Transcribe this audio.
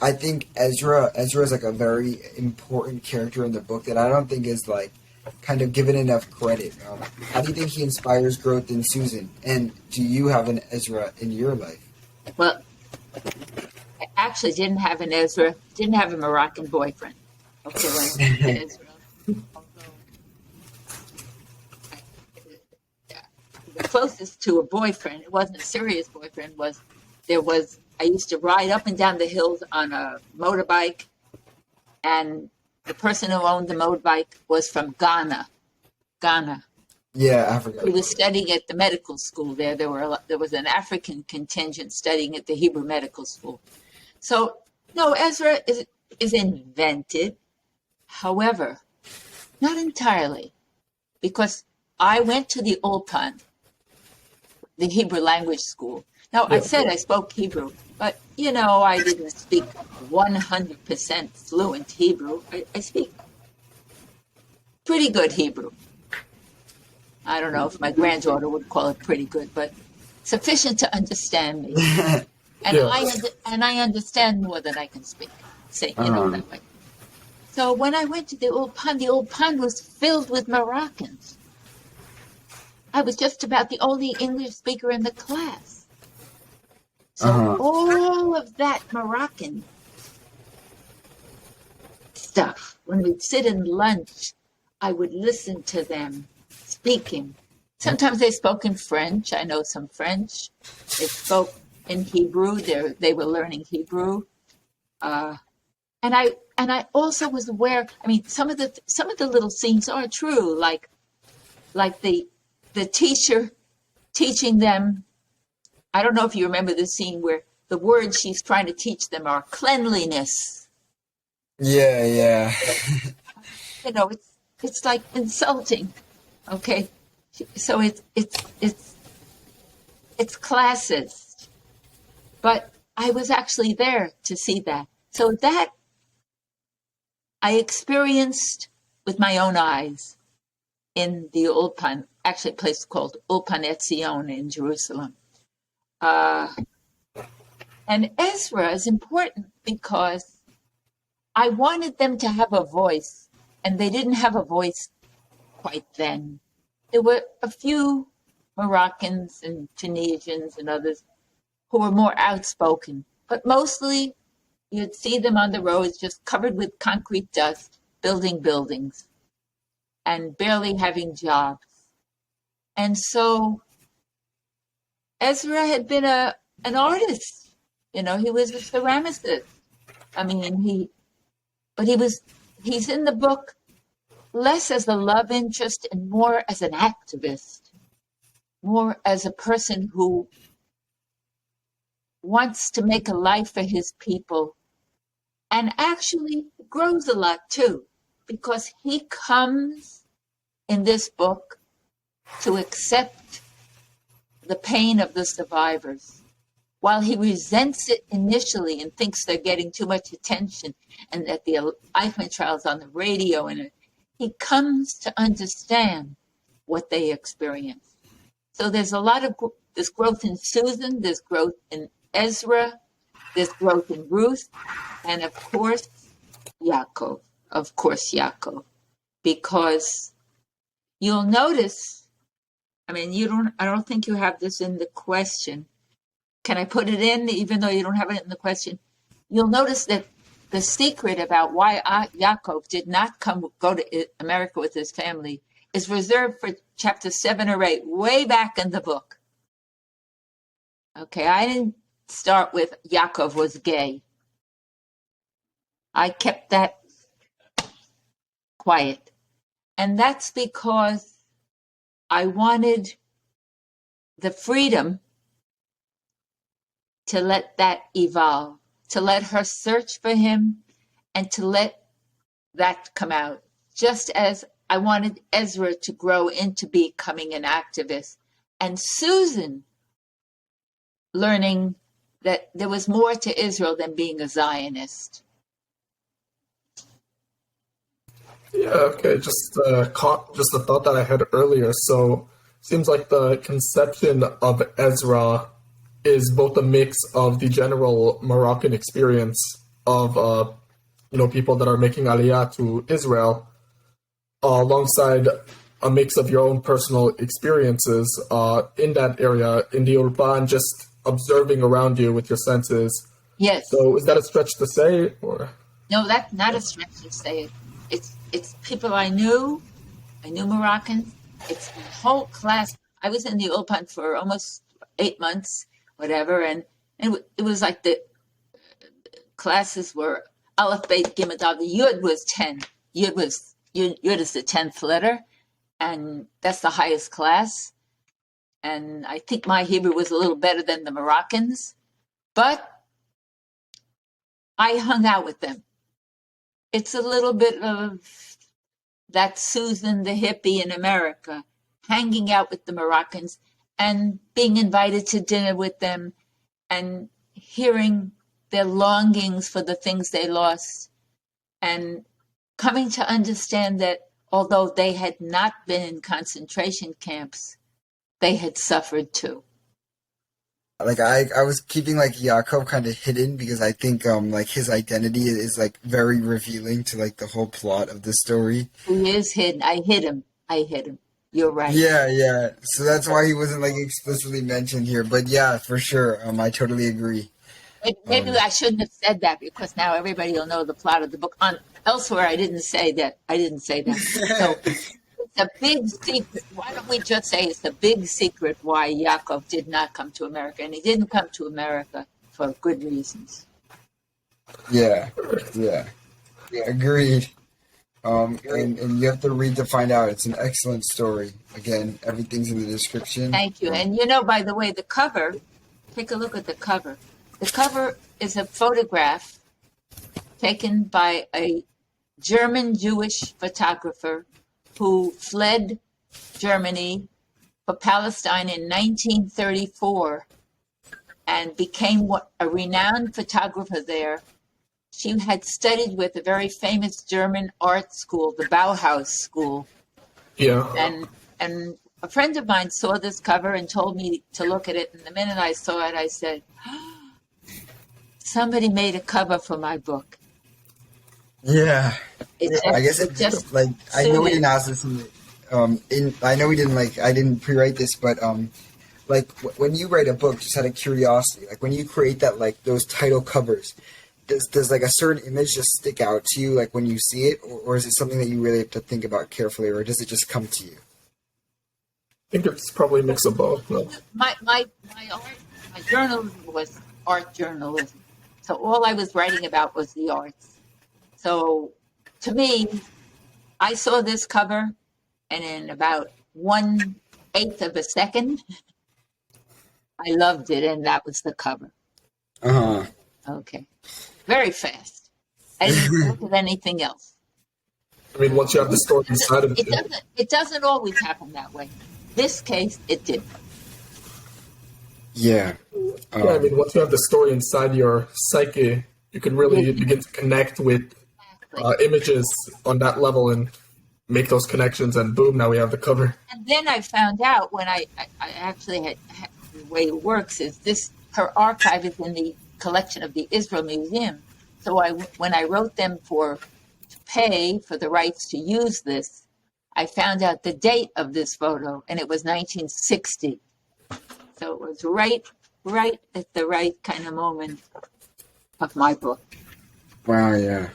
I think Ezra is like a very important character in the book that I don't think is like kind of given enough credit. How do you think he inspires growth in Susan? And do you have an Ezra in your life? Well, I actually didn't have an Ezra, didn't have a Moroccan boyfriend. Okay, when it came to Ezra. Although the closest to a boyfriend, it wasn't a serious boyfriend, I used to ride up and down the hills on a motorbike, and the person who owned the motorbike was from Ghana. Ghana. Yeah, Africa. He was studying at the medical school there. There was an African contingent studying at the Hebrew Medical School. So, no, Ezra is invented. However, not entirely, because I went to the Ulpan, the Hebrew language school. Now, I said I spoke Hebrew, but, I didn't speak 100% fluent Hebrew. I speak pretty good Hebrew. I don't know if my granddaughter would call it pretty good, but sufficient to understand me. And I understand more than I can speak. Say, that way. So when I went to the Ulpan was filled with Moroccans. I was just about the only English speaker in the class. So all of that Moroccan stuff, when we'd sit in lunch, I would listen to them speaking. Sometimes they spoke in French. I know some French. They spoke in Hebrew. They were learning Hebrew. And I also was aware. I mean, some of the little scenes are true, like the teacher teaching them. I don't know if you remember the scene where the words she's trying to teach them are cleanliness. Yeah. It's like insulting. Okay, so it's classist, but I was actually there to see that. So that I experienced with my own eyes in the Ulpan, actually a place called Ulpan Etzion in Jerusalem. And Ezra is important because I wanted them to have a voice, and they didn't have a voice quite then. There were a few Moroccans and Tunisians and others who were more outspoken, but mostly you'd see them on the roads just covered with concrete dust, building buildings, and barely having jobs. And so Ezra had been an artist. He was a ceramicist. I mean, he's in the book less as a love interest and more as an activist, more as a person who wants to make a life for his people, and actually grows a lot too, because he comes in this book to accept the pain of the survivors. While he resents it initially and thinks they're getting too much attention and that the Eichmann trial is on the radio, and he comes to understand what they experience. So there's a lot of there's growth in Susan, there's growth in Ezra, there's growth in Ruth, and of course, Yaakov. Because you'll notice, I don't think you have this in the question. Can I put it in, even though you don't have it in the question? You'll notice that the secret about why Yaakov did not go to America with his family is reserved for chapter 7 or 8, way back in the book. Okay, I didn't start with Yaakov was gay. I kept that quiet. And that's because I wanted the freedom to let that evolve, to let her search for him, and to let that come out. Just as I wanted Ezra to grow into becoming an activist, and Susan learning that there was more to Israel than being a Zionist. Yeah, okay, just a thought that I had earlier. So seems like the conception of Ezra is both a mix of the general Moroccan experience of people that are making Aliyah to Israel, alongside a mix of your own personal experiences in that area, in the Ulpan, just observing around you with your senses. Yes. So is that a stretch to say, or? No, that's not a stretch to say it. It's people I knew. I knew Moroccans. It's the whole class. I was in the Ulpan for almost 8 months, whatever, and it was like the classes were Aleph, Beit, Gimel, Dalet. The Yud was 10. Yud is the 10th letter, and that's the highest class. And I think my Hebrew was a little better than the Moroccans, but I hung out with them. It's a little bit of that Susan the hippie in America, hanging out with the Moroccans and being invited to dinner with them and hearing their longings for the things they lost and coming to understand that although they had not been in concentration camps, they had suffered too. Like I was keeping like Yaakov kind of hidden because I think like his identity is like very revealing to like the whole plot of the story. He is hidden. I hid him. You're right. Yeah. So that's why he wasn't like explicitly mentioned here. But yeah, for sure. I totally agree. Maybe I shouldn't have said that because now everybody will know the plot of the book. Elsewhere, I didn't say that. So it's a big secret. Why don't we just say it's a big secret why Yaakov did not come to America, and he didn't come to America for good reasons. Yeah. Agreed. And you have to read to find out. It's an excellent story. Again, everything's in the description. Thank you. And by the way, the cover, take a look at the cover. The cover is a photograph taken by a German Jewish photographer who fled Germany for Palestine in 1934 and became a renowned photographer there. She had studied with a very famous German art school, the Bauhaus School. Yeah. And a friend of mine saw this cover and told me to look at it. And the minute I saw it, I said, somebody made a cover for my book. Yeah. I guess it just like I know we didn't ask this I know we didn't I didn't pre-write this, but like when you write a book, just out of curiosity, like when you create that like those title covers, does like a certain image just stick out to you like when you see it, or is it something that you really have to think about carefully, or does it just come to you? I think it's probably a mix of both. No? My journalism was art journalism. So all I was writing about was the arts. So to me, I saw this cover, and in about 1/8 of a second, I loved it, and that was the cover. Okay. Very fast. I didn't look at anything else. I mean, once you have the story inside of it. It doesn't always happen that way. This case, it did. Yeah. Yeah, I mean, once you have the story inside your psyche, you can really begin to connect with images on that level and make those connections, and boom, now we have the cover. And then I found out when I actually had the way it works is this, her archive is in the collection of the Israel Museum. So when I wrote them to pay for the rights to use this, I found out the date of this photo, and it was 1960. So it was right at the right kind of moment of my book. Wow, yeah.